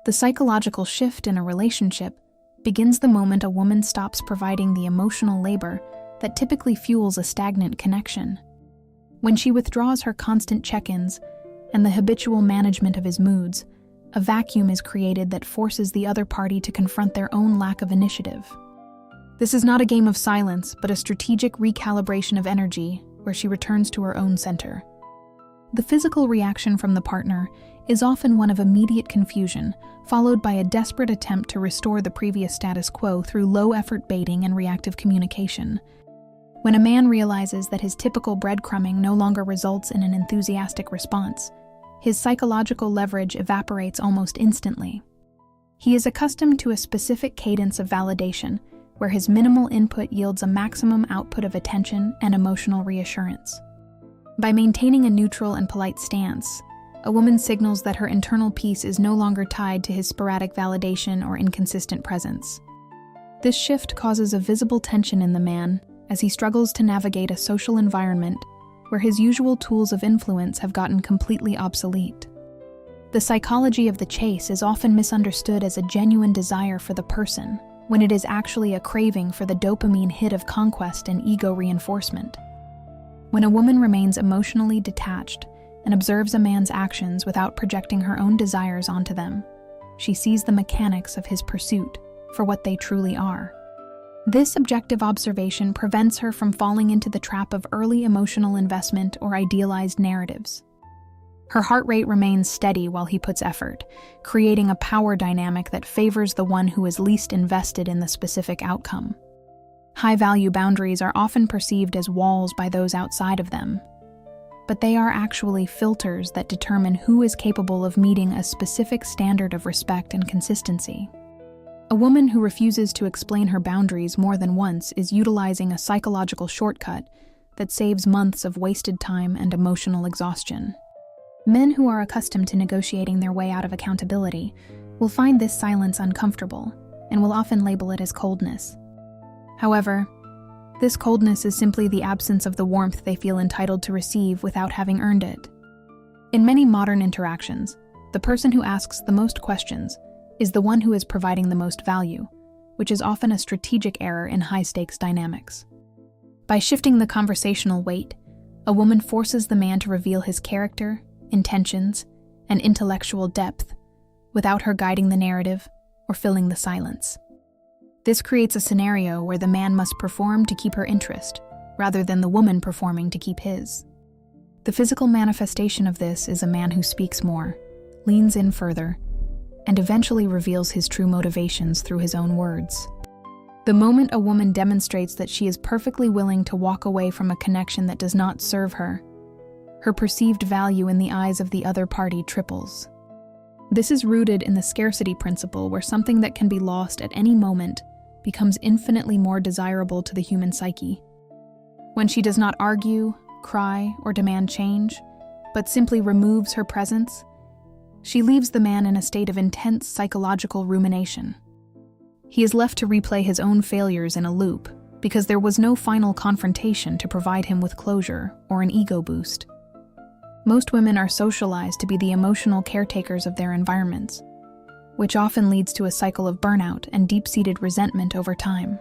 The psychological shift in a relationship begins the moment a woman stops providing the emotional labor that typically fuels a stagnant connection. When she withdraws her constant check-ins and the habitual management of his moods, a vacuum is created that forces the other party to confront their own lack of initiative. This is not a game of silence, but a strategic recalibration of energy where she returns to her own center. The physical reaction from the partner is often one of immediate confusion, followed by a desperate attempt to restore the previous status quo through low-effort baiting and reactive communication. When a man realizes that his typical breadcrumbing no longer results in an enthusiastic response, his psychological leverage evaporates almost instantly. He is accustomed to a specific cadence of validation, where his minimal input yields a maximum output of attention and emotional reassurance. By maintaining a neutral and polite stance, a woman signals that her internal peace is no longer tied to his sporadic validation or inconsistent presence. This shift causes a visible tension in the man as he struggles to navigate a social environment where his usual tools of influence have gotten completely obsolete. The psychology of the chase is often misunderstood as a genuine desire for the person, when it is actually a craving for the dopamine hit of conquest and ego reinforcement. When a woman remains emotionally detached and observes a man's actions without projecting her own desires onto them, she sees the mechanics of his pursuit for what they truly are. This objective observation prevents her from falling into the trap of early emotional investment or idealized narratives. Her heart rate remains steady while he puts effort, creating a power dynamic that favors the one who is least invested in the specific outcome. High-value boundaries are often perceived as walls by those outside of them, but they are actually filters that determine who is capable of meeting a specific standard of respect and consistency. A woman who refuses to explain her boundaries more than once is utilizing a psychological shortcut that saves months of wasted time and emotional exhaustion. Men who are accustomed to negotiating their way out of accountability will find this silence uncomfortable and will often label it as coldness. However, this coldness is simply the absence of the warmth they feel entitled to receive without having earned it. In many modern interactions, the person who asks the most questions is the one who is providing the most value, which is often a strategic error in high-stakes dynamics. By shifting the conversational weight, a woman forces the man to reveal his character, intentions, and intellectual depth without her guiding the narrative or filling the silence. This creates a scenario where the man must perform to keep her interest, rather than the woman performing to keep his. The physical manifestation of this is a man who speaks more, leans in further, and eventually reveals his true motivations through his own words. The moment a woman demonstrates that she is perfectly willing to walk away from a connection that does not serve her, her perceived value in the eyes of the other party triples. This is rooted in the scarcity principle, where something that can be lost at any moment becomes infinitely more desirable to the human psyche. When she does not argue, cry, or demand change, but simply removes her presence, she leaves the man in a state of intense psychological rumination. He is left to replay his own failures in a loop because there was no final confrontation to provide him with closure or an ego boost. Most women are socialized to be the emotional caretakers of their environments, which often leads to a cycle of burnout and deep-seated resentment over time.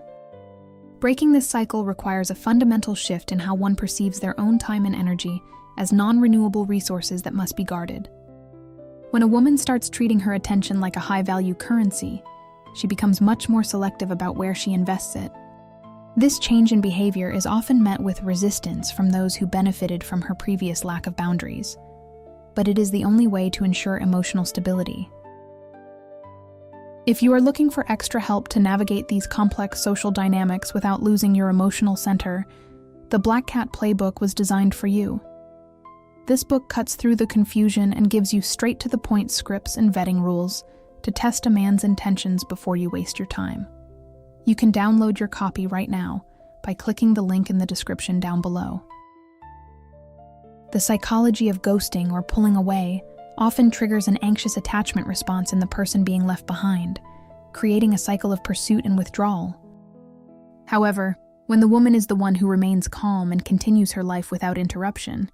Breaking this cycle requires a fundamental shift in how one perceives their own time and energy as non-renewable resources that must be guarded. When a woman starts treating her attention like a high-value currency, she becomes much more selective about where she invests it. This change in behavior is often met with resistance from those who benefited from her previous lack of boundaries, but it is the only way to ensure emotional stability. If you are looking for extra help to navigate these complex social dynamics without losing your emotional center, the Black Cat Playbook was designed for you. This book cuts through the confusion and gives you straight-to-the-point scripts and vetting rules to test a man's intentions before you waste your time. You can download your copy right now by clicking the link in the description down below. The psychology of ghosting or pulling away often triggers an anxious attachment response in the person being left behind, creating a cycle of pursuit and withdrawal. However, when the woman is the one who remains calm and continues her life without interruption,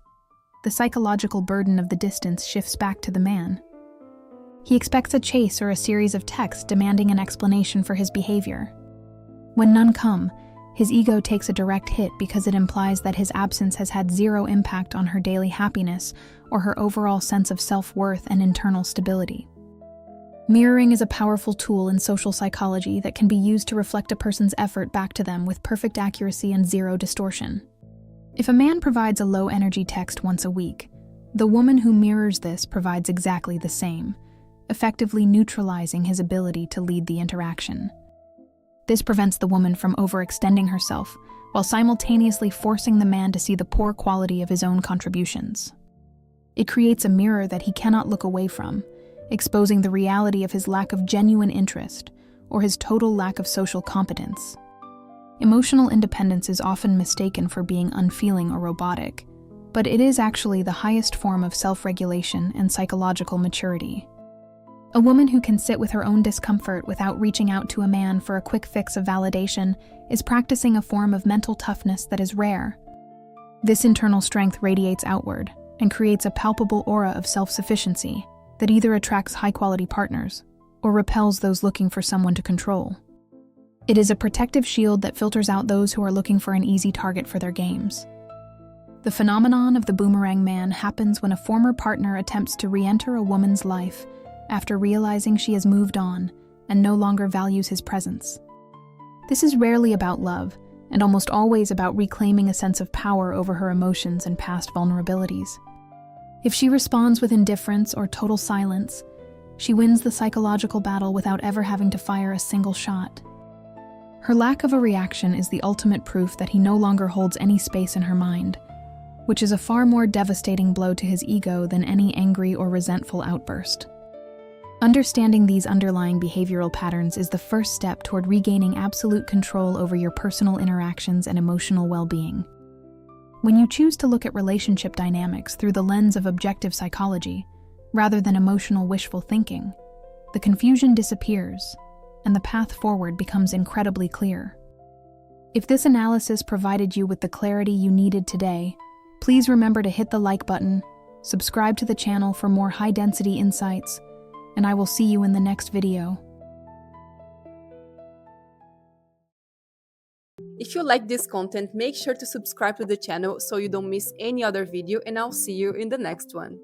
the psychological burden of the distance shifts back to the man. He expects a chase or a series of texts demanding an explanation for his behavior. When none come, his ego takes a direct hit because it implies that his absence has had zero impact on her daily happiness or her overall sense of self-worth and internal stability. Mirroring is a powerful tool in social psychology that can be used to reflect a person's effort back to them with perfect accuracy and zero distortion. If a man provides a low-energy text once a week, the woman who mirrors this provides exactly the same, effectively neutralizing his ability to lead the interaction. This prevents the woman from overextending herself, while simultaneously forcing the man to see the poor quality of his own contributions. It creates a mirror that he cannot look away from, exposing the reality of his lack of genuine interest or his total lack of social competence. Emotional independence is often mistaken for being unfeeling or robotic, but it is actually the highest form of self-regulation and psychological maturity. A woman who can sit with her own discomfort without reaching out to a man for a quick fix of validation is practicing a form of mental toughness that is rare. This internal strength radiates outward and creates a palpable aura of self-sufficiency that either attracts high-quality partners or repels those looking for someone to control. It is a protective shield that filters out those who are looking for an easy target for their games. The phenomenon of the boomerang man happens when a former partner attempts to re-enter a woman's life after realizing she has moved on and no longer values his presence. This is rarely about love, and almost always about reclaiming a sense of power over her emotions and past vulnerabilities. If she responds with indifference or total silence, she wins the psychological battle without ever having to fire a single shot. Her lack of a reaction is the ultimate proof that he no longer holds any space in her mind, which is a far more devastating blow to his ego than any angry or resentful outburst. Understanding these underlying behavioral patterns is the first step toward regaining absolute control over your personal interactions and emotional well-being. When you choose to look at relationship dynamics through the lens of objective psychology, rather than emotional wishful thinking, the confusion disappears, and the path forward becomes incredibly clear. If this analysis provided you with the clarity you needed today, please remember to hit the like button, subscribe to the channel for more high-density insights, and I will see you in the next video. If you like this content, make sure to subscribe to the channel so you don't miss any other video, and I'll see you in the next one.